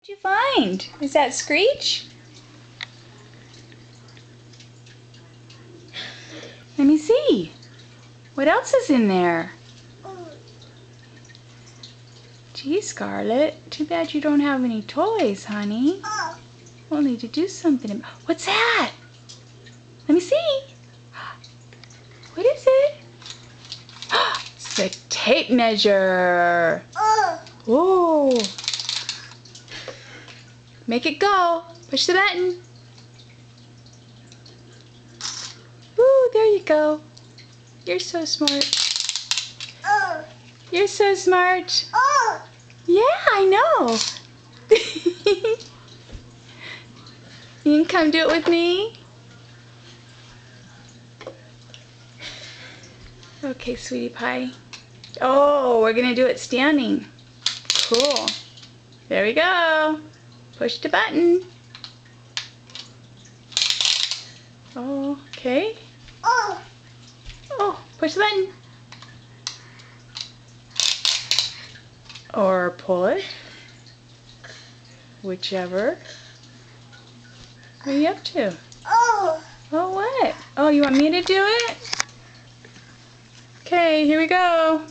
What'd you find? Is that Screech? Let me see. What else is in there? Gee, Scarlet, too bad you don't have any toys, honey. We'll need to do something about. What's that? Let me see. What is it? It's a tape measure. Whoa. Make it go. Push the button. Woo, there you go. You're so smart. You're so smart. Yeah, I know. You can come do it with me? Okay, sweetie pie. Oh, we're going to do it standing. Cool. There we go. Push the button. Oh, okay. Oh, push the button. Or pull it. Whichever. What are you up to? Oh, what? Oh, you want me to do it? Okay, here we go.